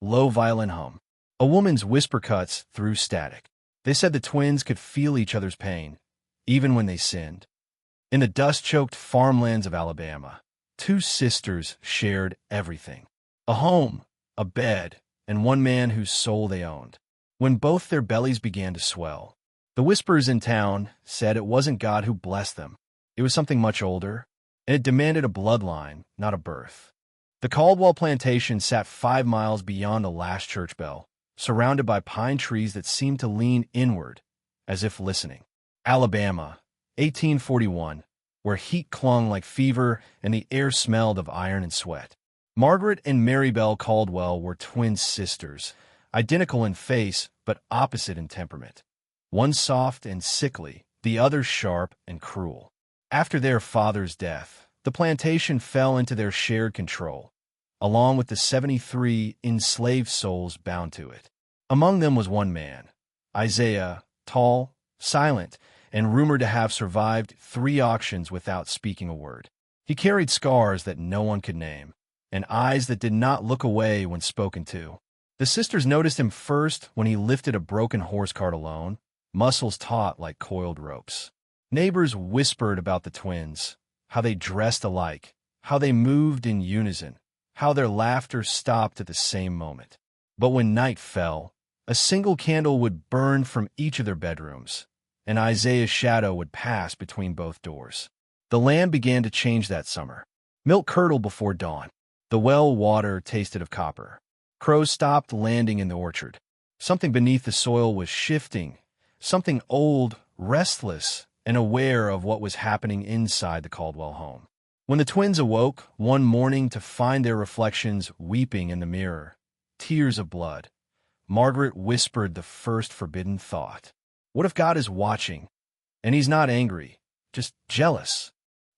low violin hum. A woman's whisper cuts through static. They said the twins could feel each other's pain, even when they sinned. In the dust-choked farmlands of Alabama, two sisters shared everything. A home, a bed, and one man whose soul they owned. When both their bellies began to swell, the whispers in town said it wasn't God who blessed them. It was something much older, and it demanded a bloodline, not a birth. The Caldwell plantation sat 5 miles beyond the last church bell, surrounded by pine trees that seemed to lean inward, as if listening. Alabama, 1841, where heat clung like fever and the air smelled of iron and sweat. Margaret and Marybelle Caldwell were twin sisters, identical in face but opposite in temperament. One soft and sickly, the other sharp and cruel. After their father's death, the plantation fell into their shared control, along with the 73 enslaved souls bound to it. Among them was one man, Isaiah, tall, silent, and rumored to have survived 3 auctions without speaking a word. He carried scars that no one could name, and eyes that did not look away when spoken to. The sisters noticed him first when he lifted a broken horse cart alone, muscles taut like coiled ropes. Neighbors whispered about the twins, how they dressed alike, how they moved in unison, how their laughter stopped at the same moment. But when night fell, a single candle would burn from each of their bedrooms, and Isaiah's shadow would pass between both doors. The land began to change that summer. Milk curdled before dawn. The well water tasted of copper. Crows stopped landing in the orchard. Something beneath the soil was shifting, something old, restless, and aware of what was happening inside the Caldwell home. When the twins awoke one morning to find their reflections weeping in the mirror, tears of blood, Margaret whispered the first forbidden thought. What if God is watching, and he's not angry, just jealous?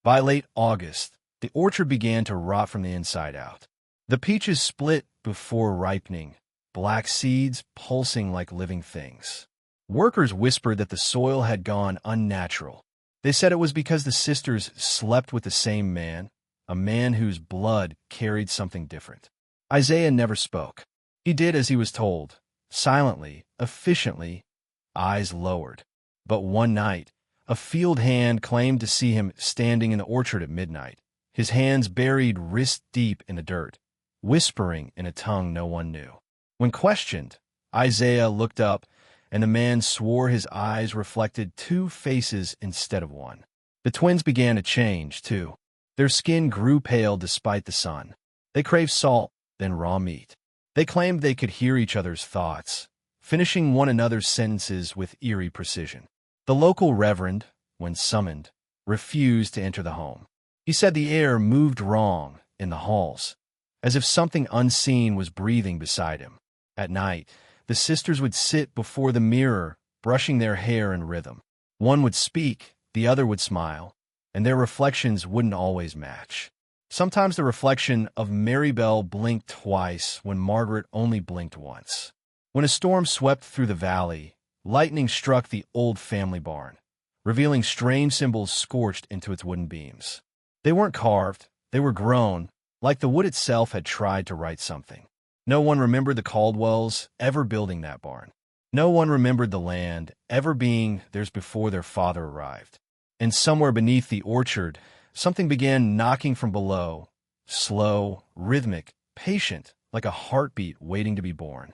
By late August, the orchard began to rot from the inside out. The peaches split before ripening, black seeds pulsing like living things. Workers whispered that the soil had gone unnatural. They said it was because the sisters slept with the same man, a man whose blood carried something different. Isaiah never spoke. He did as he was told, silently, efficiently, eyes lowered. But one night, a field hand claimed to see him standing in the orchard at midnight, his hands buried wrist-deep in the dirt, whispering in a tongue no one knew. When questioned, Isaiah looked up, and the man swore his eyes reflected 2 faces instead of one. The twins began to change, too. Their skin grew pale despite the sun. They craved salt, then raw meat. They claimed they could hear each other's thoughts, finishing one another's sentences with eerie precision. The local reverend, when summoned, refused to enter the home. He said the air moved wrong in the halls, as if something unseen was breathing beside him. At night, the sisters would sit before the mirror, brushing their hair in rhythm. One would speak, the other would smile, and their reflections wouldn't always match. Sometimes the reflection of Marybelle blinked twice when Margaret only blinked once. When a storm swept through the valley, lightning struck the old family barn, revealing strange symbols scorched into its wooden beams. They weren't carved, they were grown, like the wood itself had tried to write something. No one remembered the Caldwells ever building that barn. No one remembered the land ever being theirs before their father arrived. And somewhere beneath the orchard, something began knocking from below, slow, rhythmic, patient, like a heartbeat waiting to be born.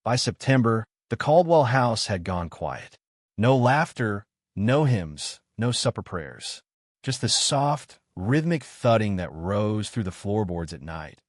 By September, the Caldwell house had gone quiet. No laughter, no hymns, no supper prayers. Just the soft, rhythmic thudding that rose through the floorboards at night,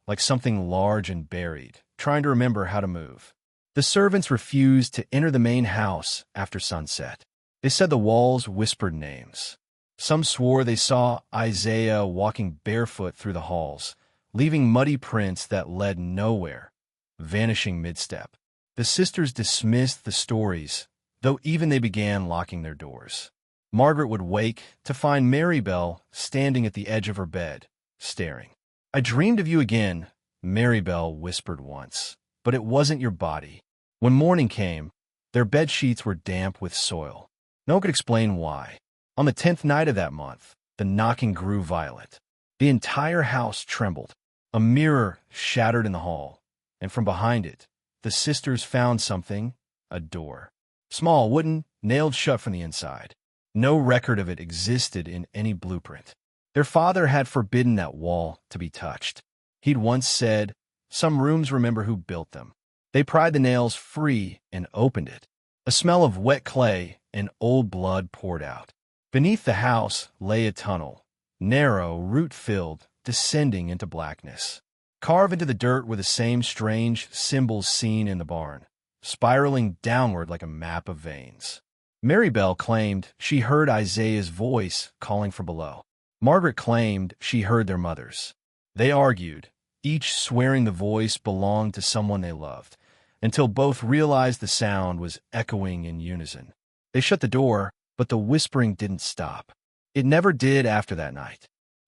like something large and buried, trying to remember how to move. The servants refused to enter the main house after sunset. They said the walls whispered names. Some swore they saw Isaiah walking barefoot through the halls, leaving muddy prints that led nowhere, vanishing mid-step. The sisters dismissed the stories, though even they began locking their doors. Margaret would wake to find Marybelle standing at the edge of her bed, staring. "I dreamed of you again," Marybelle whispered once, "but it wasn't your body." When morning came, their bed sheets were damp with soil. No one could explain why. On the 10th night of that month, the knocking grew violent. The entire house trembled. A mirror shattered in the hall, and from behind it, the sisters found something, a door. Small, wooden, nailed shut from the inside. No record of it existed in any blueprint. Their father had forbidden that wall to be touched. He'd once said, "Some rooms remember who built them." They pried the nails free and opened it. A smell of wet clay and old blood poured out. Beneath the house lay a tunnel, narrow, root-filled, descending into blackness. Carved into the dirt were the same strange symbols seen in the barn, spiraling downward like a map of veins. Marybelle claimed she heard Isaiah's voice calling from below. Margaret claimed she heard their mother's. They argued, each swearing the voice belonged to someone they loved, until both realized the sound was echoing in unison. They shut the door, but the whispering didn't stop. It never did after that night.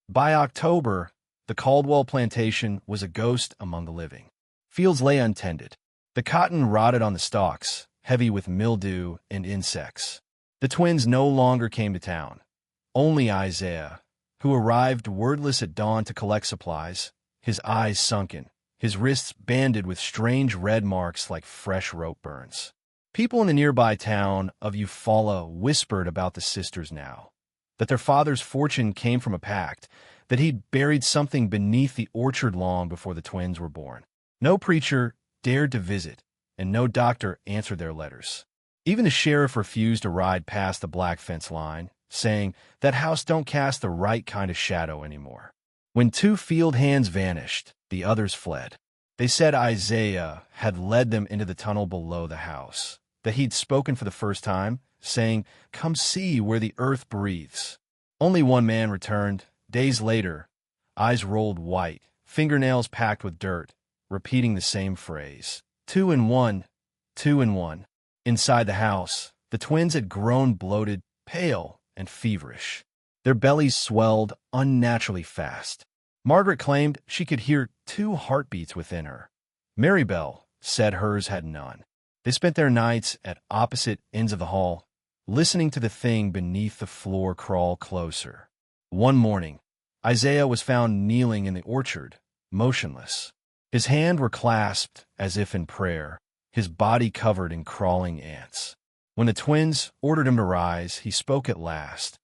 By October, the Caldwell plantation was a ghost among the living. Fields lay untended. The cotton rotted on the stalks, heavy with mildew and insects. The twins no longer came to town. Only Isaiah, who arrived wordless at dawn to collect supplies, his eyes sunken, his wrists banded with strange red marks like fresh rope burns. People in the nearby town of Eufaula whispered about the sisters now, that their father's fortune came from a pact, that he'd buried something beneath the orchard long before the twins were born. No preacher dared to visit, and no doctor answered their letters. Even the sheriff refused to ride past the black fence line, saying, "That house don't cast the right kind of shadow anymore." When two field hands vanished, the others fled. They said Isaiah had led them into the tunnel below the house, that he'd spoken for the first time, saying, "Come see where the earth breathes." Only one man returned, days later, eyes rolled white, fingernails packed with dirt, repeating the same phrase. 2 and 1, 2 and 1. Inside the house, the twins had grown bloated, pale, and feverish. Their bellies swelled unnaturally fast. Margaret claimed she could hear 2 heartbeats within her. Marybelle said hers had none. They spent their nights at opposite ends of the hall, listening to the thing beneath the floor crawl closer. One morning, Isaiah was found kneeling in the orchard, motionless. His hands were clasped as if in prayer, his body covered in crawling ants. When the twins ordered him to rise, he spoke at last,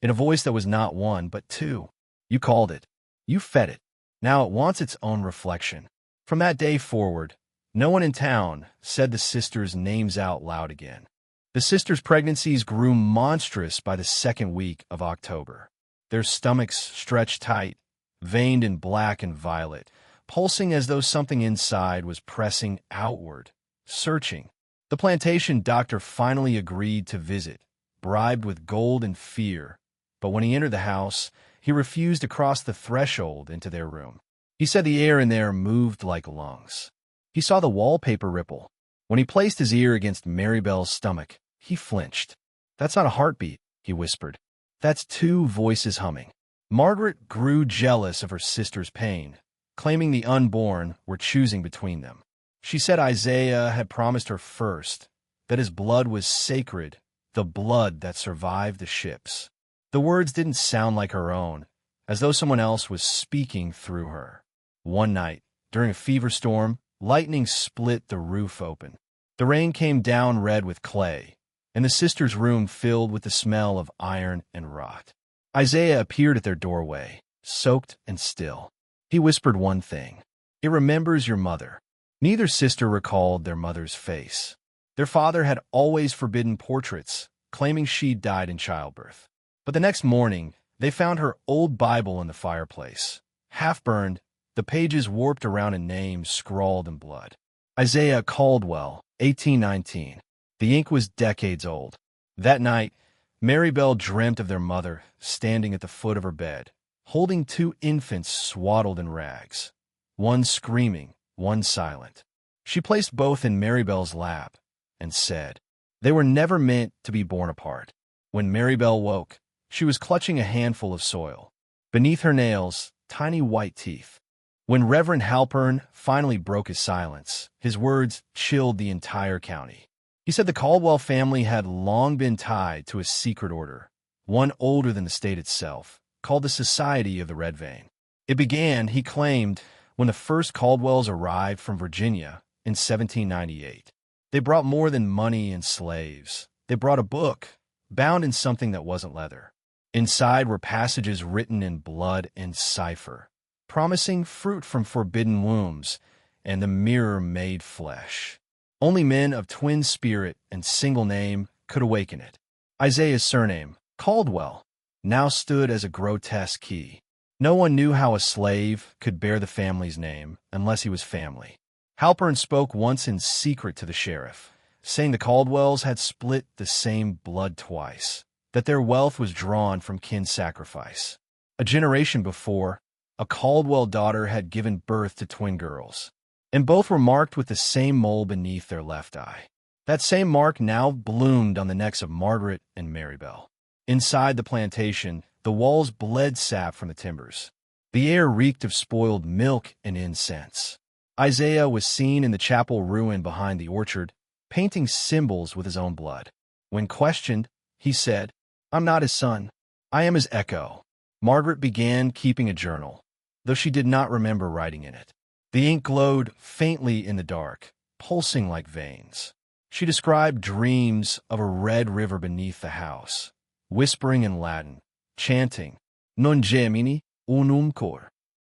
in a voice that was not 1 but 2. "You called it. You fed it. Now it wants its own reflection." From that day forward, no one in town said the sisters' names out loud again. The sisters' pregnancies grew monstrous by the second week of October. Their stomachs stretched tight, veined in black and violet, pulsing as though something inside was pressing outward, searching. The plantation doctor finally agreed to visit, bribed with gold and fear, but when he entered the house, he refused to cross the threshold into their room. He said the air in there moved like lungs. He saw the wallpaper ripple. When he placed his ear against Marybelle's stomach, he flinched. "That's not a heartbeat," he whispered. "That's 2 voices humming." Margaret grew jealous of her sister's pain, claiming the unborn were choosing between them. She said Isaiah had promised her first, that his blood was sacred, the blood that survived the ships. The words didn't sound like her own, as though someone else was speaking through her. One night, during a fever storm, lightning split the roof open. The rain came down red with clay, and the sisters' room filled with the smell of iron and rot. Isaiah appeared at their doorway, soaked and still. He whispered one thing: "It remembers your mother." Neither sister recalled their mother's face. Their father had always forbidden portraits, claiming she died in childbirth. But the next morning, they found her old Bible in the fireplace. Half-burned, the pages warped around a name scrawled in blood. Isaiah Caldwell, 1819. The ink was decades old. That night, Marybelle dreamt of their mother standing at the foot of her bed, holding 2 infants swaddled in rags, one screaming, one silent. She placed both in Marybelle's lap and said, "They were never meant to be born apart." When Marybelle woke, she was clutching a handful of soil. Beneath her nails, tiny white teeth. When Reverend Halpern finally broke his silence, his words chilled the entire county. He said the Caldwell family had long been tied to a secret order, one older than the state itself, called the Society of the Red Vein. It began, he claimed, when the first Caldwells arrived from Virginia in 1798. They brought more than money and slaves. They brought a book, bound in something that wasn't leather. Inside were passages written in blood and cipher, promising fruit from forbidden wombs and the mirror made flesh. Only men of twin spirit and single name could awaken it. Isaiah's surname, Caldwell, now stood as a grotesque key. No one knew how a slave could bear the family's name unless he was family. Halpern spoke once in secret to the sheriff, saying the Caldwells had split the same blood twice, that their wealth was drawn from kin sacrifice. A generation before, a Caldwell daughter had given birth to twin girls, and both were marked with the same mole beneath their left eye. That same mark now bloomed on the necks of Margaret and Marybelle. Inside the plantation, the walls bled sap from the timbers. The air reeked of spoiled milk and incense. Isaiah was seen in the chapel ruin behind the orchard, painting symbols with his own blood. When questioned, he said, "I'm not his son. I am his echo." Margaret began keeping a journal, though she did not remember writing in it. The ink glowed faintly in the dark, pulsing like veins. She described dreams of a red river beneath the house, whispering in Latin, chanting, "Non gemini, unum cor."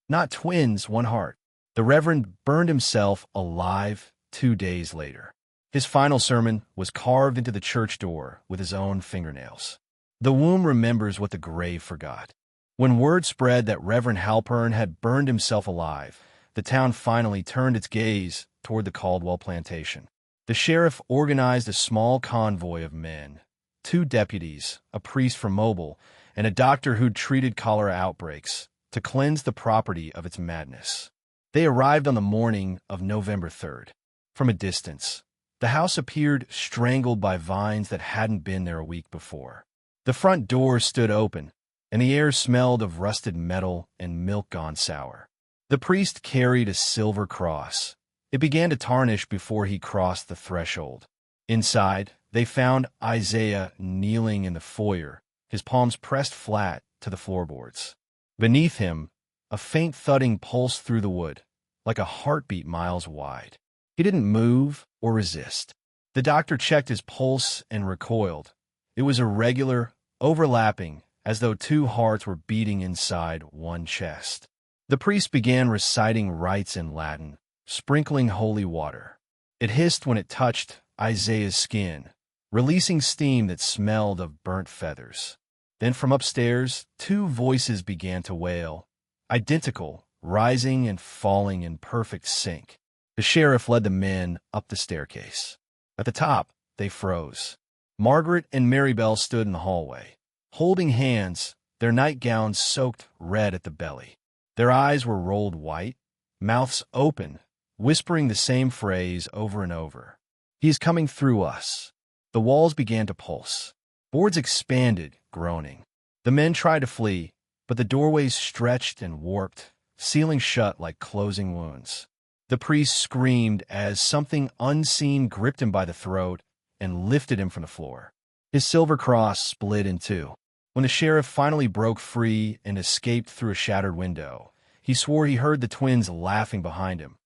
Not twins, one heart. The Reverend burned himself alive 2 days later. His final sermon was carved into the church door with his own fingernails. The womb remembers what the grave forgot. When word spread that Reverend Halpern had burned himself alive, the town finally turned its gaze toward the Caldwell plantation. The sheriff organized a small convoy of men, 2 deputies, a priest from Mobile, and a doctor who'd treated cholera outbreaks, to cleanse the property of its madness. They arrived on the morning of November 3rd. From a distance, the house appeared strangled by vines that hadn't been there a week before. The front door stood open, and the air smelled of rusted metal and milk gone sour. The priest carried a silver cross. It began to tarnish before he crossed the threshold. Inside, they found Isaiah kneeling in the foyer, his palms pressed flat to the floorboards. Beneath him, a faint thudding pulsed through the wood, like a heartbeat miles wide. He didn't move or resist. The doctor checked his pulse and recoiled. It was irregular, overlapping, as though 2 hearts were beating inside one chest. The priest began reciting rites in Latin, sprinkling holy water. It hissed when it touched Isaiah's skin, releasing steam that smelled of burnt feathers. Then from upstairs, 2 voices began to wail, identical, rising and falling in perfect sync. The sheriff led the men up the staircase. At the top, they froze. Margaret and Marybelle stood in the hallway, holding hands, their nightgowns soaked red at the belly. Their eyes were rolled white, mouths open, whispering the same phrase over and over. "He is coming through us." The walls began to pulse. Boards expanded, groaning. The men tried to flee, but the doorways stretched and warped, sealing shut like closing wounds. The priest screamed as something unseen gripped him by the throat and lifted him from the floor. His silver cross split in 2. When the sheriff finally broke free and escaped through a shattered window, he swore he heard the twins laughing behind him.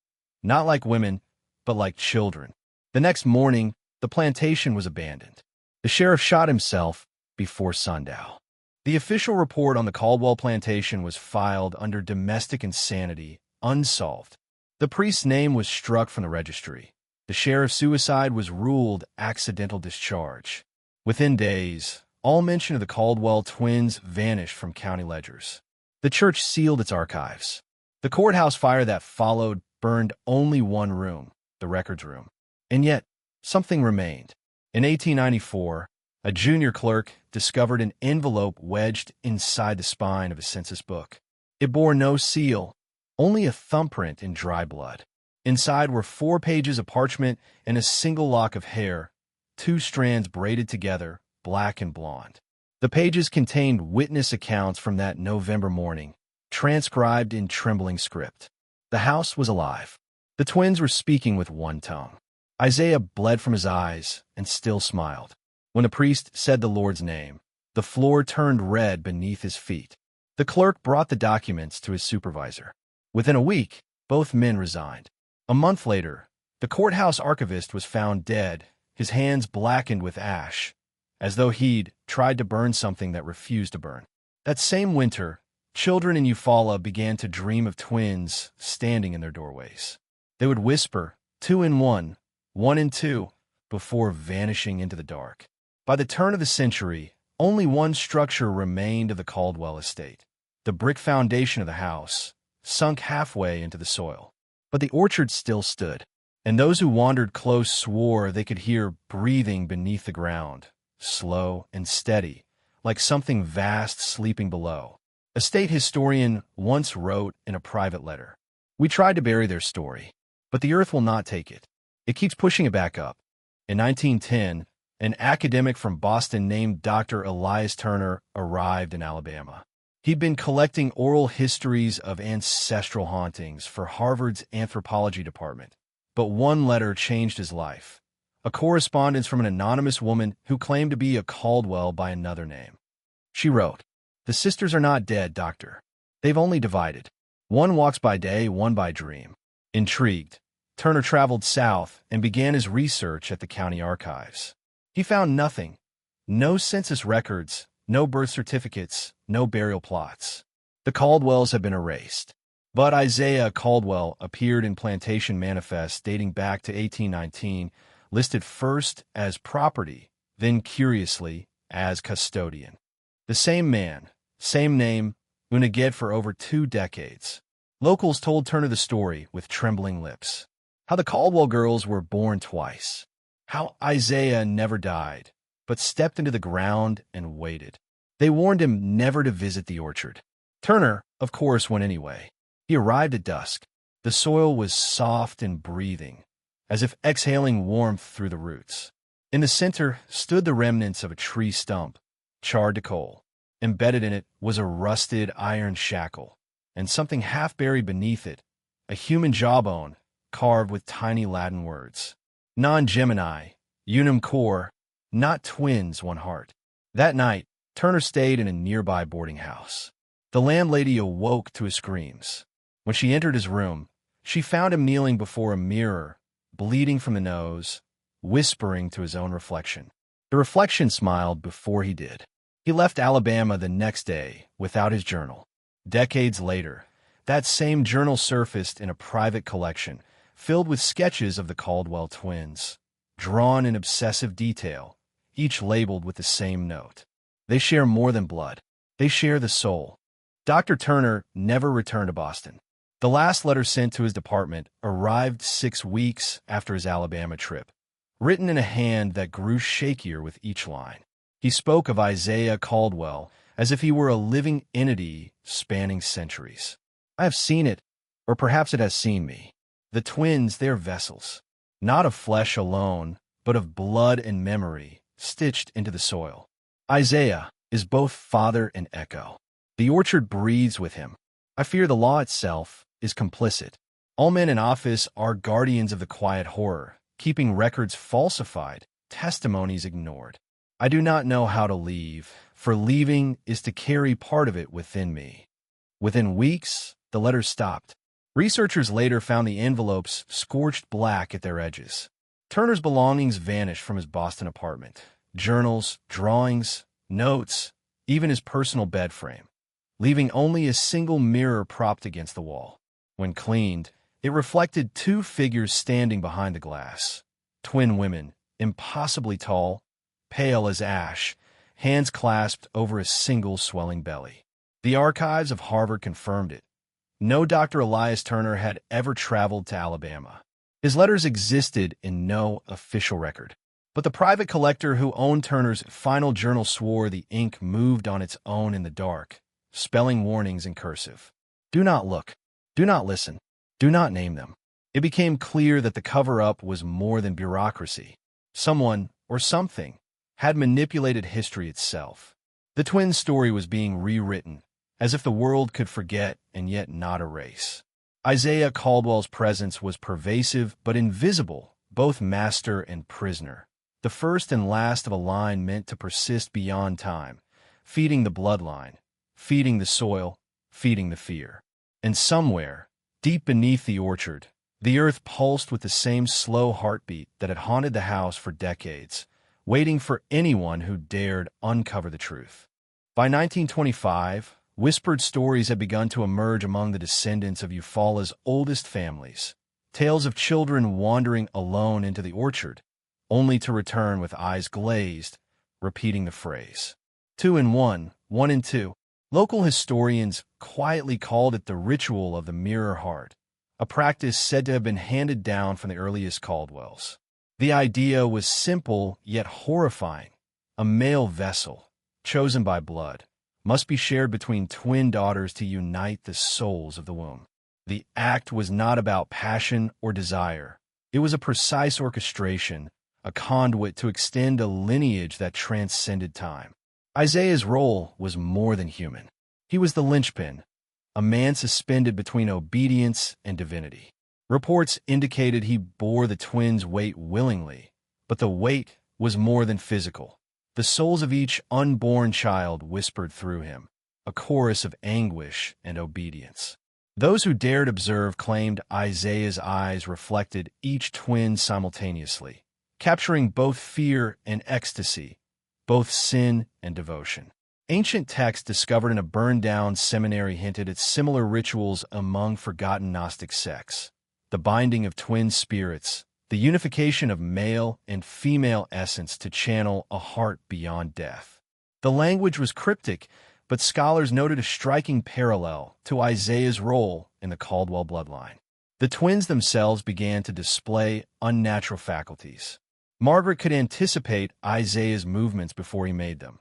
Not like women, but like children. The next morning, the plantation was abandoned. The sheriff shot himself before sundown. The official report on the Caldwell plantation was filed under domestic insanity, unsolved. The priest's name was struck from the registry. The sheriff's suicide was ruled accidental discharge. Within days, all mention of the Caldwell twins vanished from county ledgers. The church sealed its archives. The courthouse fire that followed burned only one room, the records room. And yet, something remained. In 1894, a junior clerk discovered an envelope wedged inside the spine of a census book. It bore no seal, only a thumbprint in dry blood. Inside were 4 pages of parchment and a single lock of hair, 2 strands braided together, black and blonde. The pages contained witness accounts from that November morning, transcribed in trembling script. The house was alive. The twins were speaking with one tongue. Isaiah bled from his eyes and still smiled. When the priest said the Lord's name, the floor turned red beneath his feet. The clerk brought the documents to his supervisor. Within a week, Both men resigned. A month later, the courthouse archivist was found dead, his hands blackened with ash, as though he'd tried to burn something that refused to burn. That same winter, children in Eufaula began to dream of twins standing in their doorways. They would whisper, 2 in 1, 1 in 2, before vanishing into the dark. By the turn of the century, only one structure remained of the Caldwell estate. The brick foundation of the house, sunk halfway into the soil. But the orchard still stood, and those who wandered close swore they could hear breathing beneath the ground, slow and steady, like something vast sleeping below. A state historian once wrote in a private letter, "We tried to bury their story, but the earth will not take it. It keeps pushing it back up." In 1910, an academic from Boston named Dr. Elias Turner arrived in Alabama. He'd been collecting oral histories of ancestral hauntings for Harvard's anthropology department. But one letter changed his life. A correspondence from an anonymous woman who claimed to be a Caldwell by another name. She wrote, "The sisters are not dead, doctor. They've only divided. One walks by day, one by dream." Intrigued, Turner traveled south and began his research at the county archives. He found nothing. No census records, no birth certificates, no burial plots. The Caldwells had been erased. But Isaiah Caldwell appeared in plantation manifests dating back to 1819, listed first as property, then curiously as custodian. The same man, same name, Unaged for over 2 decades. Locals told Turner the story with trembling lips. How the Caldwell girls were born twice. How Isaiah never died, but stepped into the ground and waited. They warned him never to visit the orchard. Turner, of course, went anyway. He arrived at dusk. The soil was soft and breathing, as if exhaling warmth through the roots. In the center stood the remnants of a tree stump, charred to coal. Embedded in it was a rusted iron shackle, and something half buried beneath it, a human jawbone carved with tiny Latin words. Non Gemini, unum cor, not twins, one heart. That night, Turner stayed in a nearby boarding house. The landlady awoke to his screams. When she entered his room, she found him kneeling before a mirror, bleeding from the nose, whispering to his own reflection. The reflection smiled before he did. He left Alabama the next day without his journal. Decades later, that same journal surfaced in a private collection filled with sketches of the Caldwell twins, drawn in obsessive detail, each labeled with the same note. They share more than blood. They share the soul. Dr. Turner never returned to Boston. The last letter sent to his department arrived 6 weeks after his Alabama trip, written in a hand that grew shakier with each line. He spoke of Isaiah Caldwell as if he were a living entity spanning centuries. I have seen it, or perhaps it has seen me. The twins, they're vessels, not of flesh alone, but of blood and memory, stitched into the soil. Isaiah is both father and echo. The orchard breathes with him. I fear the law itself is complicit. All men in office are guardians of the quiet horror, keeping records falsified, testimonies ignored. I do not know how to leave, for leaving is to carry part of it within me. Within weeks, the letters stopped. Researchers later found the envelopes scorched black at their edges. Turner's belongings vanished from his Boston apartment. Journals, drawings, notes, even his personal bed frame, leaving only a single mirror propped against the wall. When cleaned, it reflected 2 figures standing behind the glass. Twin women, impossibly tall, pale as ash, hands clasped over a single swelling belly. The archives of Harvard confirmed it. No Dr. Elias Turner had ever traveled to Alabama. His letters existed in no official record. But the private collector who owned Turner's final journal swore the ink moved on its own in the dark, spelling warnings in cursive. Do not look. Do not listen. Do not name them. It became clear that the cover-up was more than bureaucracy. Someone, or something, had manipulated history itself. The twins' story was being rewritten, as if the world could forget and yet not erase. Isaiah Caldwell's presence was pervasive but invisible, both master and prisoner. The first and last of a line meant to persist beyond time, feeding the bloodline, feeding the soil, feeding the fear. And somewhere, Deep beneath the orchard, the earth pulsed with the same slow heartbeat that had haunted the house for decades, waiting for anyone who dared uncover the truth. By 1925, whispered stories had begun to emerge among the descendants of Eufaula's oldest families, tales of children wandering alone into the orchard, only to return with eyes glazed, repeating the phrase, 2 in 1, 1 in 2. Local historians quietly called it the ritual of the mirror heart, a practice said to have been handed down from the earliest Caldwells. The idea was simple yet horrifying. A male vessel, chosen by blood, must be shared between twin daughters to unite the souls of the womb. The act was not about passion or desire. It was a precise orchestration, a conduit to extend a lineage that transcended time. Isaiah's role was more than human. He was the linchpin, a man suspended between obedience and divinity. Reports indicated he bore the twins' weight willingly, but the weight was more than physical. The souls of each unborn child whispered through him, a chorus of anguish and obedience. Those who dared observe claimed Isaiah's eyes reflected each twin simultaneously, capturing both fear and ecstasy, both sin and devotion. Ancient texts discovered in a burned-down seminary hinted at similar rituals among forgotten Gnostic sects. The binding of twin spirits, the unification of male and female essence to channel a heart beyond death. The language was cryptic, but scholars noted a striking parallel to Isaiah's role in the Caldwell bloodline. The twins themselves began to display unnatural faculties. Margaret could anticipate Isaiah's movements before he made them.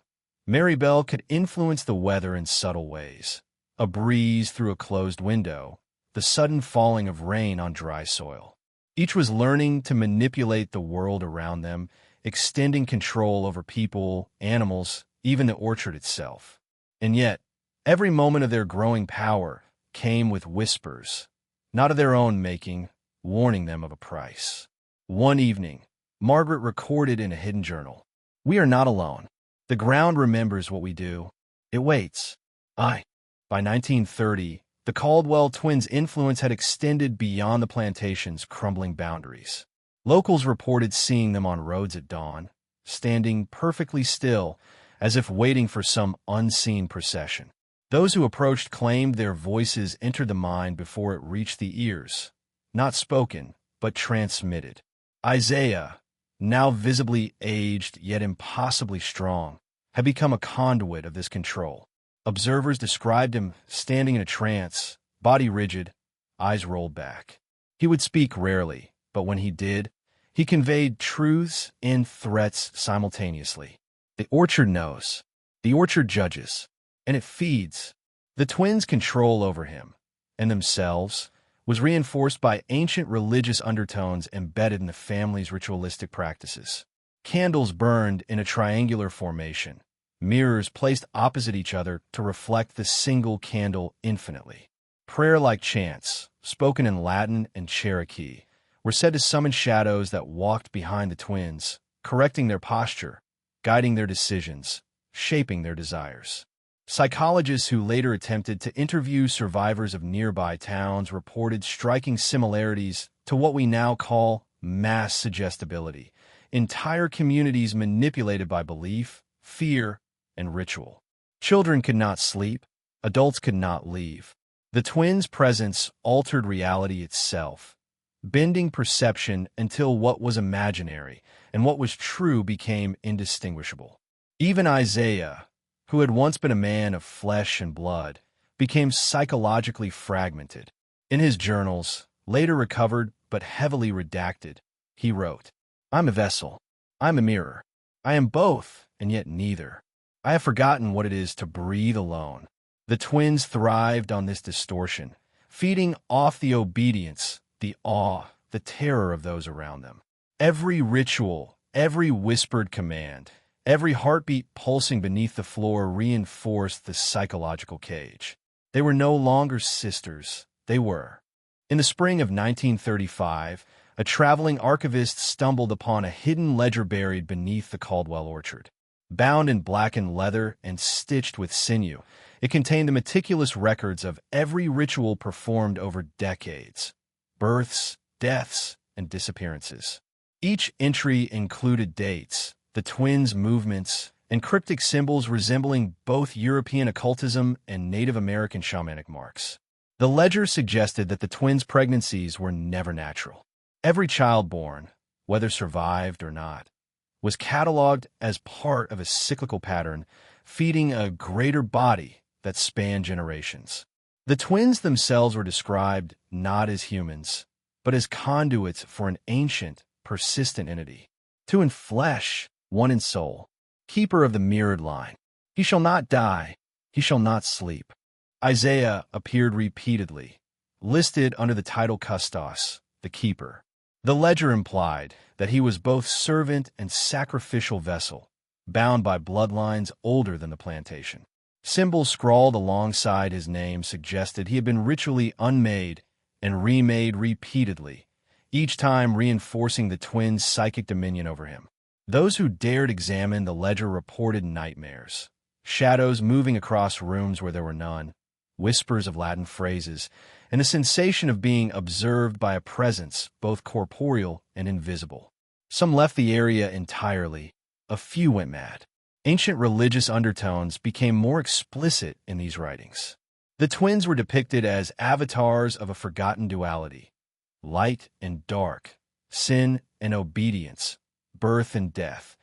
Mary Bell could influence the weather in subtle ways. A breeze through a closed window, the sudden falling of rain on dry soil. Each was learning to manipulate the world around them, extending control over people, animals, even the orchard itself. And yet, every moment of their growing power came with whispers, not of their own making, warning them of a price. One evening, Margaret recorded in a hidden journal, "We are not alone. The ground remembers what we do. It waits." By 1930, the Caldwell twins' influence had extended beyond the plantation's crumbling boundaries. Locals reported seeing them on roads at dawn, standing perfectly still, as if waiting for some unseen procession. Those who approached claimed their voices entered the mind before it reached the ears, not spoken, but transmitted. Isaiah, now visibly aged yet impossibly strong, had become a conduit of this control. Observers described him standing in a trance, body rigid, eyes rolled back. He would speak rarely, but when he did, he conveyed truths and threats simultaneously. The orchard knows, the orchard judges, and it feeds. The twins' control over him, and themselves, was reinforced by ancient religious undertones embedded in the family's ritualistic practices. Candles burned in a triangular formation, mirrors placed opposite each other to reflect the single candle infinitely. Prayer-like chants, spoken in Latin and Cherokee, were said to summon shadows that walked behind the twins, correcting their posture, guiding their decisions, shaping their desires. Psychologists who later attempted to interview survivors of nearby towns reported striking similarities to what we now call mass suggestibility, entire communities manipulated by belief, fear, and ritual. Children could not sleep, adults could not leave. The twins' presence altered reality itself, bending perception until what was imaginary and what was true became indistinguishable. Even Isaiah, who had once been a man of flesh and blood, became psychologically fragmented. In his journals, later recovered but heavily redacted, he wrote, "I'm a vessel. I'm a mirror. I am both, and yet neither. I have forgotten what it is to breathe alone." The twins thrived on this distortion, feeding off the obedience, the awe, the terror of those around them. Every ritual, every whispered command, every heartbeat pulsing beneath the floor reinforced the psychological cage. They were no longer sisters, they were. In the spring of 1935, a traveling archivist stumbled upon a hidden ledger buried beneath the Caldwell orchard. Bound in blackened leather and stitched with sinew, It contained the meticulous records of every ritual performed over decades: births, deaths, and disappearances. Each entry included dates, the twins' movements, and cryptic symbols resembling both European occultism and Native American shamanic marks. The ledger suggested that the twins' pregnancies were never natural. Every child born, whether survived or not, was cataloged as part of a cyclical pattern, feeding a greater body that spanned generations. The twins themselves were described not as humans, but as conduits for an ancient, persistent entity. Two in flesh, one in soul. Keeper of the mirrored line. He shall not die, he shall not sleep. Isaiah appeared repeatedly, listed under the title Custos, the keeper. The ledger implied that he was both servant and sacrificial vessel, bound by bloodlines older than the plantation. Symbols scrawled alongside his name suggested he had been ritually unmade and remade repeatedly, each time reinforcing the twins' psychic dominion over him. Those who dared examine the ledger reported nightmares, shadows moving across rooms where there were none, whispers of Latin phrases, and a sensation of being observed by a presence both corporeal and invisible. Some left the area entirely, a few went mad. Ancient religious undertones became more explicit in these writings. The twins were depicted as avatars of a forgotten duality: light and dark, sin and obedience, birth and death,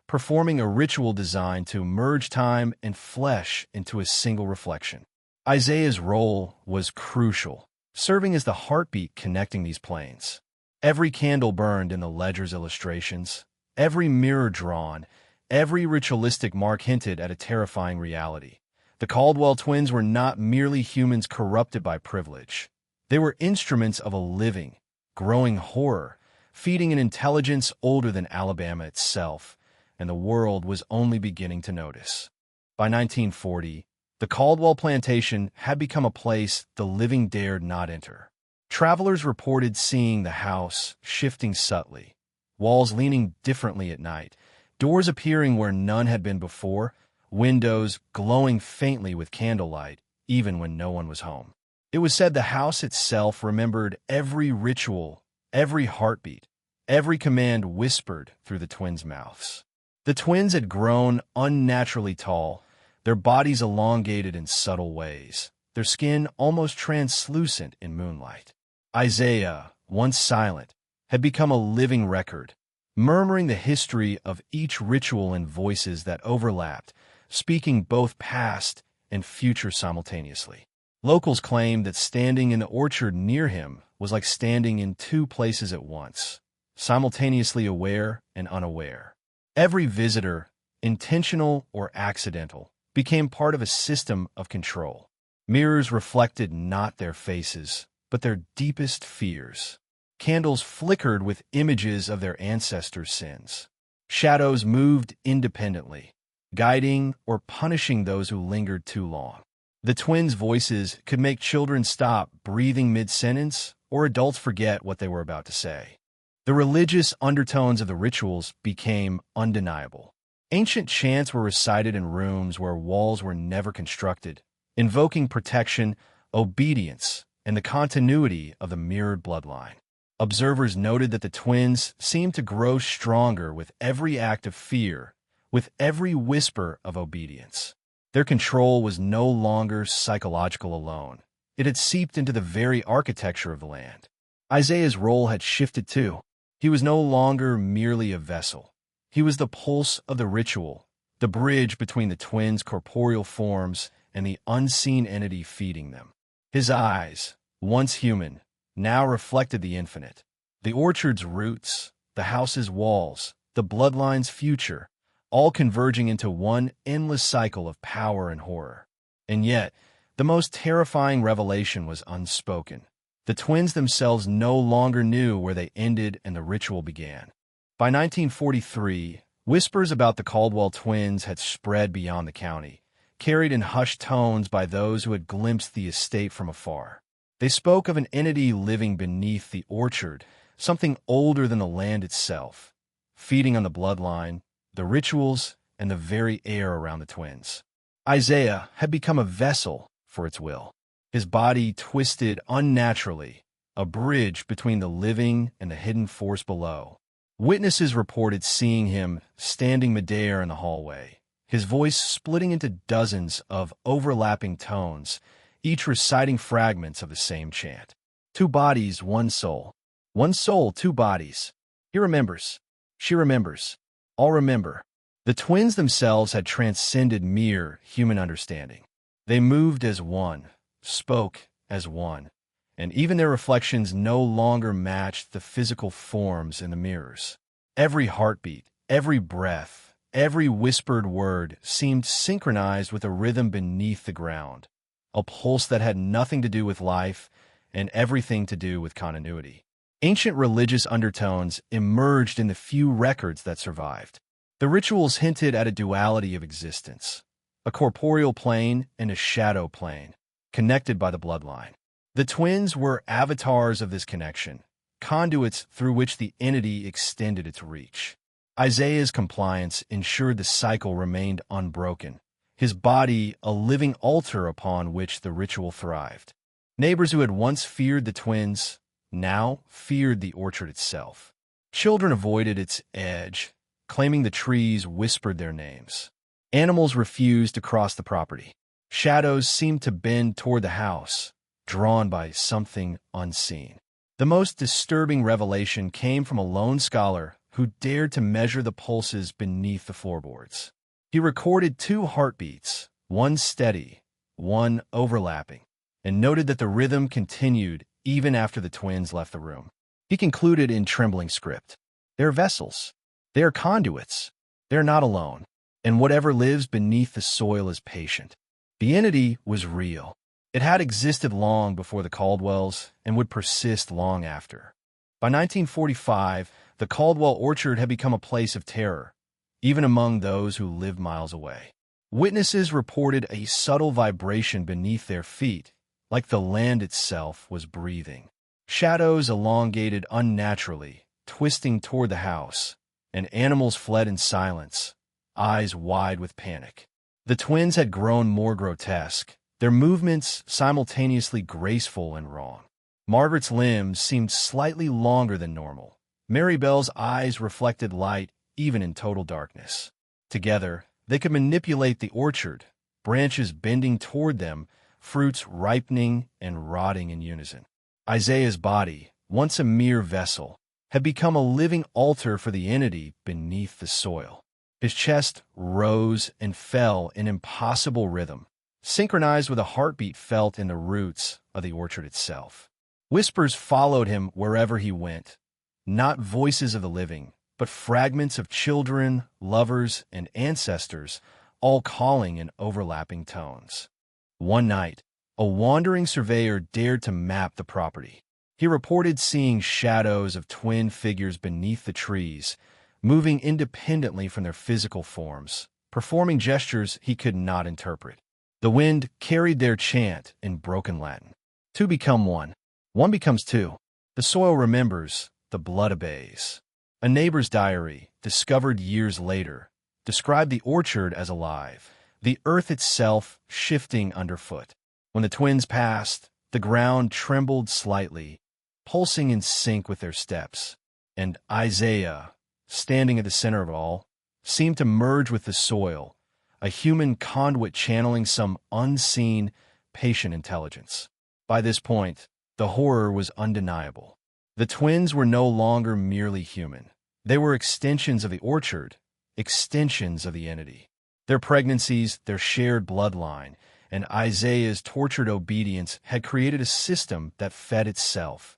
performing a ritual designed to merge time and flesh into a single reflection. Isaiah's role was crucial, serving as the heartbeat connecting these planes. Every candle burned in the ledger's illustrations, every mirror drawn, every ritualistic mark hinted at a terrifying reality. The Caldwell twins were not merely humans corrupted by privilege. They were instruments of a living, growing horror, feeding an intelligence older than Alabama itself, and the world was only beginning to notice. By 1940, the Caldwell plantation had become a place the living dared not enter. Travelers reported seeing the house shifting subtly, walls leaning differently at night, doors appearing where none had been before, windows glowing faintly with candlelight, even when no one was home. It was said the house itself remembered every ritual, every heartbeat, every command whispered through the twins' mouths. The twins had grown unnaturally tall, their bodies elongated in subtle ways, their skin almost translucent in moonlight. Isaiah, once silent, had become a living record, murmuring the history of each ritual in voices that overlapped, speaking both past and future simultaneously. Locals claimed that standing in the orchard near him was like standing in two places at once, simultaneously aware and unaware. Every visitor, intentional or accidental, became part of a system of control. Mirrors reflected not their faces, but their deepest fears. Candles flickered with images of their ancestors' sins. Shadows moved independently, guiding or punishing those who lingered too long. The twins' voices could make children stop breathing mid-sentence or adults forget what they were about to say. The religious undertones of the rituals became undeniable. Ancient chants were recited in rooms where walls were never constructed, invoking protection, obedience, and the continuity of the mirrored bloodline. Observers noted that the twins seemed to grow stronger with every act of fear, with every whisper of obedience. Their control was no longer psychological alone. It had seeped into the very architecture of the land. Isaiah's role had shifted too. He was no longer merely a vessel. He was the pulse of the ritual, the bridge between the twins' corporeal forms and the unseen entity feeding them. His eyes, once human, now reflected the infinite. The orchard's roots, the house's walls, the bloodline's future, all converging into one endless cycle of power and horror. And yet, the most terrifying revelation was unspoken. The twins themselves no longer knew where they ended and the ritual began. By 1943, whispers about the Caldwell twins had spread beyond the county, carried in hushed tones by those who had glimpsed the estate from afar. They spoke of an entity living beneath the orchard, something older than the land itself, feeding on the bloodline, the rituals, and the very air around the twins. Isaiah had become a vessel for its will. His body twisted unnaturally, a bridge between the living and the hidden force below. Witnesses reported seeing him standing midair in the hallway, his voice splitting into dozens of overlapping tones, each reciting fragments of the same chant. Two bodies, one soul. One soul, two bodies. He remembers. She remembers. All remember. The twins themselves had transcended mere human understanding. They moved as one, spoke as one, and even their reflections no longer matched the physical forms in the mirrors. Every heartbeat, every breath, every whispered word seemed synchronized with a rhythm beneath the ground, a pulse that had nothing to do with life and everything to do with continuity. Ancient religious undertones emerged in the few records that survived. The rituals hinted at a duality of existence, a corporeal plane and a shadow plane, connected by the bloodline. The twins were avatars of this connection, conduits through which the entity extended its reach. Isaiah's compliance ensured the cycle remained unbroken, his body a living altar upon which the ritual thrived. Neighbors who had once feared the twins now feared the orchard itself. Children avoided its edge, claiming the trees whispered their names. Animals refused to cross the property. Shadows seemed to bend toward the house, drawn by something unseen. The most disturbing revelation came from a lone scholar who dared to measure the pulses beneath the floorboards. He recorded two heartbeats, one steady, one overlapping, and noted that the rhythm continued even after the twins left the room. He concluded in trembling script, "They're vessels. They are conduits. They're not alone, and whatever lives beneath the soil is patient." The entity was real. It had existed long before the Caldwells and would persist long after. By 1945, the Caldwell orchard had become a place of terror, even among those who lived miles away. Witnesses reported a subtle vibration beneath their feet, like the land itself was breathing. Shadows elongated unnaturally, twisting toward the house, and animals fled in silence, eyes wide with panic. The twins had grown more grotesque, their movements simultaneously graceful and wrong. Margaret's limbs seemed slightly longer than normal. Mary Bell's eyes reflected light even in total darkness. Together, they could manipulate the orchard, branches bending toward them, fruits ripening and rotting in unison. Isaiah's body, once a mere vessel, had become a living altar for the entity beneath the soil. His chest rose and fell in impossible rhythm, synchronized with a heartbeat felt in the roots of the orchard itself. Whispers followed him wherever he went, not voices of the living, but fragments of children, lovers, and ancestors, all calling in overlapping tones. One night, a wandering surveyor dared to map the property. He reported seeing shadows of twin figures beneath the trees, moving independently from their physical forms, performing gestures he could not interpret. The wind carried their chant in broken Latin. Two become one. One becomes two. The soil remembers, the blood obeys. A neighbor's diary, discovered years later, described the orchard as alive, the earth itself shifting underfoot. When the twins passed, the ground trembled slightly, pulsing in sync with their steps, and Isaiah, standing at the center of it all, seemed to merge with the soil, a human conduit channeling some unseen, patient intelligence. By this point, the horror was undeniable. The twins were no longer merely human. They were extensions of the orchard, extensions of the entity. Their pregnancies, their shared bloodline, and Isaiah's tortured obedience had created a system that fed itself,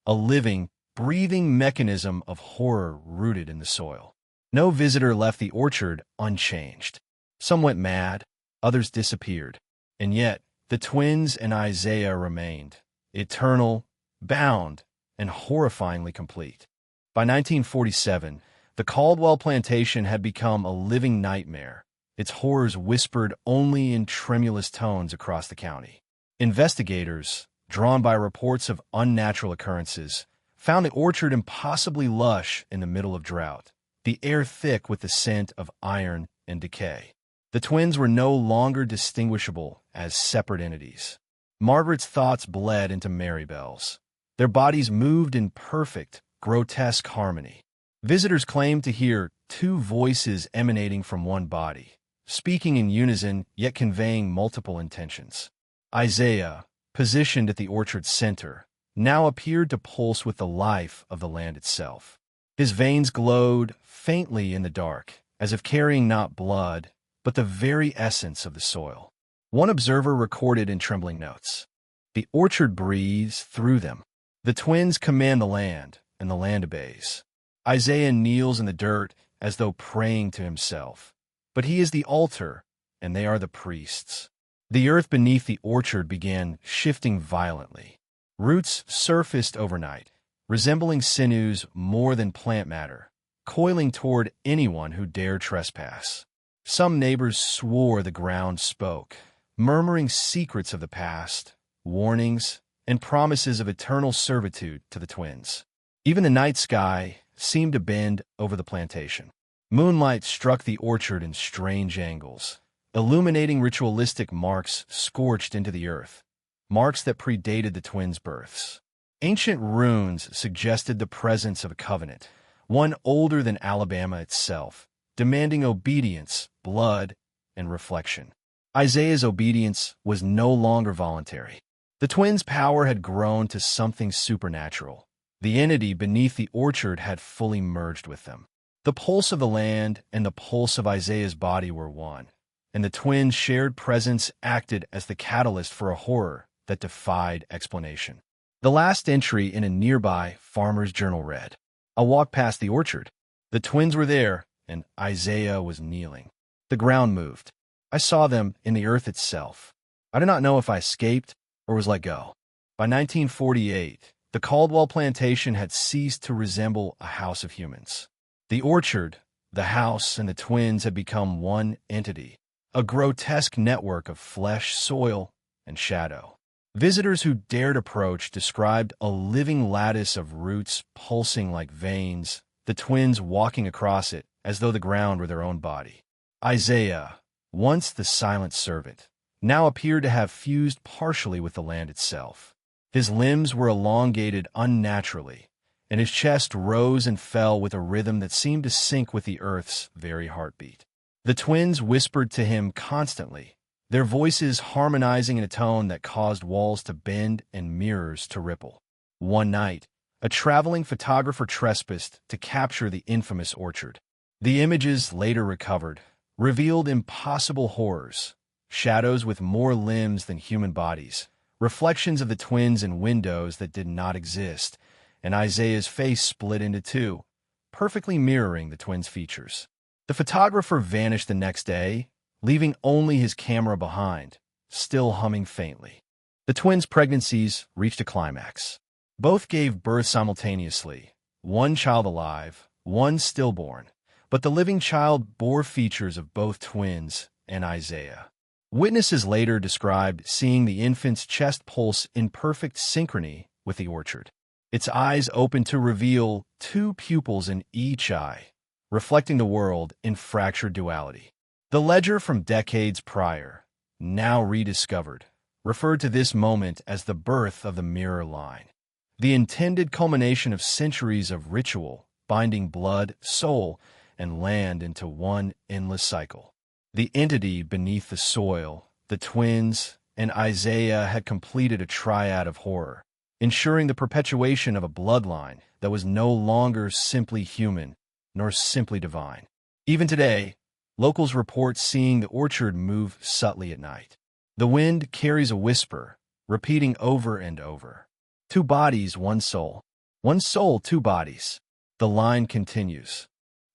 a living, breathing mechanism of horror rooted in the soil. No visitor left the orchard unchanged. Some went mad, others disappeared, and yet the twins and Isaiah remained, eternal, bound, and horrifyingly complete. By 1947, the Caldwell plantation had become a living nightmare, its horrors whispered only in tremulous tones across the county. Investigators, drawn by reports of unnatural occurrences, found the orchard impossibly lush in the middle of drought, the air thick with the scent of iron and decay. The twins were no longer distinguishable as separate entities. Margaret's thoughts bled into Maribel's. Their bodies moved in perfect, grotesque harmony. Visitors claimed to hear two voices emanating from one body, speaking in unison yet conveying multiple intentions. Isaiah, positioned at the orchard's center, now appeared to pulse with the life of the land itself. His veins glowed faintly in the dark, as if carrying not blood, but the very essence of the soil. One observer recorded in trembling notes, "The orchard breathes through them. The twins command the land, and the land obeys." Isaiah kneels in the dirt as though praying to himself. But he is the altar, and they are the priests. The earth beneath the orchard began shifting violently. Roots surfaced overnight, resembling sinews more than plant matter, coiling toward anyone who dared trespass. Some neighbors swore the ground spoke, murmuring secrets of the past, warnings, and promises of eternal servitude to the twins. Even the night sky seemed to bend over the plantation. Moonlight struck the orchard in strange angles, illuminating ritualistic marks scorched into the earth, marks that predated the twins' births. Ancient runes suggested the presence of a covenant, one older than Alabama itself, demanding obedience, blood, and reflection. Isaiah's obedience was no longer voluntary. The twins' power had grown to something supernatural. The entity beneath the orchard had fully merged with them. The pulse of the land and the pulse of Isaiah's body were one, and the twins' shared presence acted as the catalyst for a horror that defied explanation. The last entry in a nearby farmer's journal read, "I walked past the orchard. The twins were there, and Isaiah was kneeling. The ground moved. I saw them in the earth itself. I do not know if I escaped or was let go." By 1948, the Caldwell plantation had ceased to resemble a house of humans. The orchard, the house, and the twins had become one entity, a grotesque network of flesh, soil, and shadow. Visitors who dared approach described a living lattice of roots pulsing like veins, the twins walking across it as though the ground were their own body. Isaiah, once the silent servant, now appeared to have fused partially with the land itself. His limbs were elongated unnaturally, and his chest rose and fell with a rhythm that seemed to sync with the earth's very heartbeat. The twins whispered to him constantly, their voices harmonizing in a tone that caused walls to bend and mirrors to ripple. One night, a traveling photographer trespassed to capture the infamous orchard. The images, later recovered, revealed impossible horrors, shadows with more limbs than human bodies, reflections of the twins in windows that did not exist, and Isaiah's face split into two, perfectly mirroring the twins' features. The photographer vanished the next day, leaving only his camera behind, still humming faintly. The twins' pregnancies reached a climax. Both gave birth simultaneously, one child alive, one stillborn, but the living child bore features of both twins and Isaiah. Witnesses later described seeing the infant's chest pulse in perfect synchrony with the orchard. Its eyes opened to reveal two pupils in each eye, reflecting the world in fractured duality. The ledger from decades prior, now rediscovered, referred to this moment as the birth of the mirror line, the intended culmination of centuries of ritual binding blood, soul, and land into one endless cycle. The entity beneath the soil, the twins, and Isaiah had completed a triad of horror, ensuring the perpetuation of a bloodline that was no longer simply human nor simply divine. Even today, locals report seeing the orchard move subtly at night. The wind carries a whisper, repeating over and over, "Two bodies, one soul. One soul, two bodies." The line continues.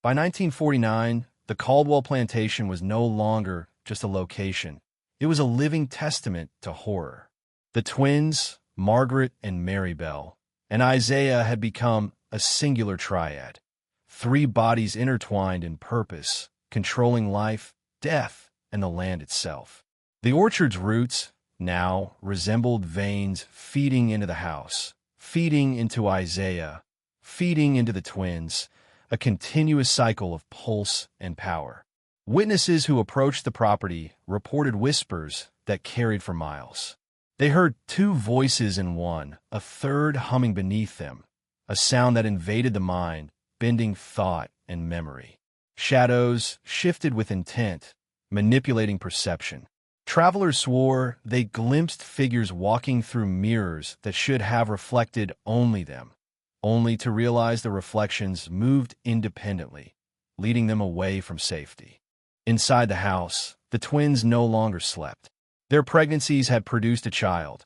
By 1949, the Caldwell plantation was no longer just a location. It was a living testament to horror. The twins, Margaret and Maribel, and Isaiah had become a singular triad, three bodies intertwined in purpose, controlling life, death, and the land itself. The orchard's roots now resembled veins feeding into the house, feeding into Isaiah, feeding into the twins, a continuous cycle of pulse and power. Witnesses who approached the property reported whispers that carried for miles. They heard two voices in one, a third humming beneath them, a sound that invaded the mind, bending thought and memory. Shadows shifted with intent, manipulating perception. Travelers swore they glimpsed figures walking through mirrors that should have reflected only them, only to realize the reflections moved independently, leading them away from safety. Inside the house, the twins no longer slept. Their pregnancies had produced a child,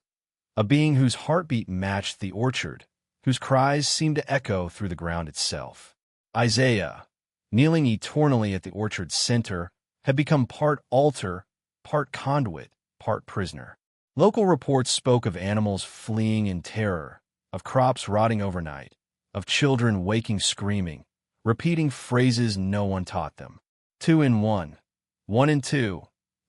a being whose heartbeat matched the orchard, whose cries seemed to echo through the ground itself. Isaiah, kneeling eternally at the orchard's center, had become part altar, part conduit, part prisoner. Local reports spoke of animals fleeing in terror, of crops rotting overnight, of children waking screaming, repeating phrases no one taught them. 2 in 1, 1 in 2,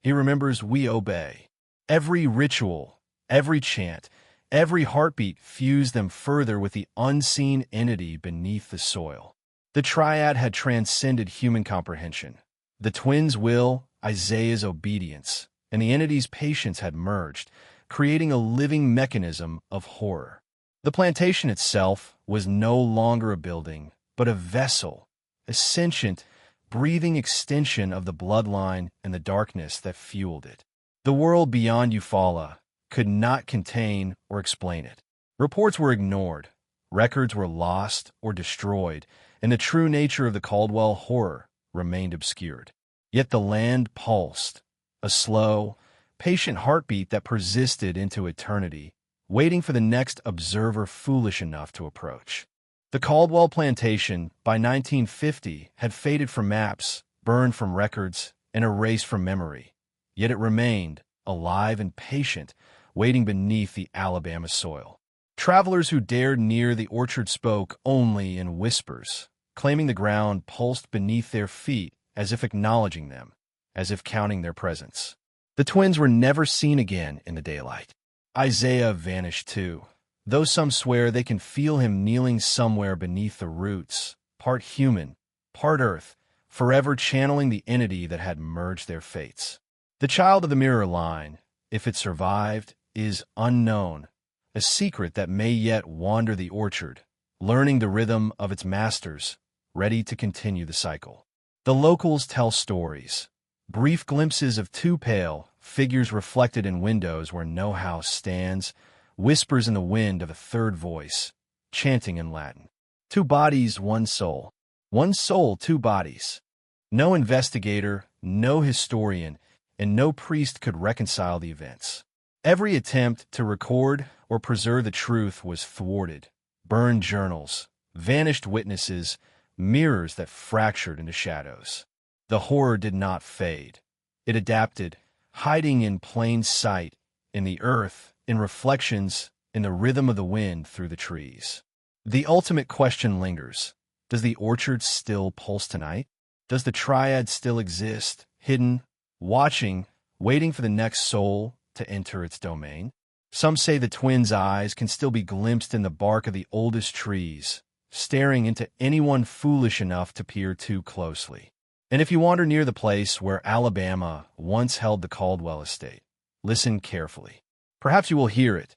he remembers we obey. Every ritual, every chant, every heartbeat fused them further with the unseen entity beneath the soil. The triad had transcended human comprehension. The twins' will, Isaiah's obedience, and the entity's patience had merged, creating a living mechanism of horror. The plantation itself was no longer a building, but a vessel, a sentient, breathing extension of the bloodline and the darkness that fueled it. The world beyond Eufaula could not contain or explain it. Reports were ignored, records were lost or destroyed, and the true nature of the Caldwell horror remained obscured. Yet the land pulsed, a slow, patient heartbeat that persisted into eternity, waiting for the next observer foolish enough to approach. The Caldwell plantation, by 1950, had faded from maps, burned from records, and erased from memory. Yet it remained, alive and patient, waiting beneath the Alabama soil. Travelers who dared near the orchard spoke only in whispers, claiming the ground pulsed beneath their feet as if acknowledging them, as if counting their presence. The twins were never seen again in the daylight. Isaiah vanished too, though some swear they can feel him kneeling somewhere beneath the roots, part human, part earth, forever channeling the entity that had merged their fates. The child of the mirror line, if it survived, is unknown, a secret that may yet wander the orchard, learning the rhythm of its masters, ready to continue the cycle. The locals tell stories, brief glimpses of two pale figures reflected in windows where no house stands, whispers in the wind of a third voice, chanting in Latin. 2 bodies, 1 soul. 1 soul, 2 bodies. No investigator, no historian, and no priest could reconcile the events. Every attempt to record or preserve the truth was thwarted. Burned journals, vanished witnesses, mirrors that fractured into shadows. The horror did not fade. It adapted, hiding in plain sight, in the earth, in reflections, in the rhythm of the wind through the trees. The ultimate question lingers. Does the orchard still pulse tonight? Does the triad still exist, hidden, watching, waiting for the next soul to enter its domain? Some say the twins' eyes can still be glimpsed in the bark of the oldest trees, staring into anyone foolish enough to peer too closely. And if you wander near the place where Alabama once held the Caldwell estate, listen carefully. Perhaps you will hear it,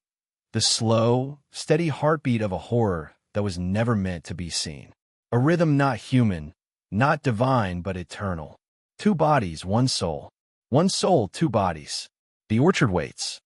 the slow, steady heartbeat of a horror that was never meant to be seen. A rhythm not human, not divine, but eternal. 2 bodies, 1 soul. 1 soul, 2 bodies. The orchard waits.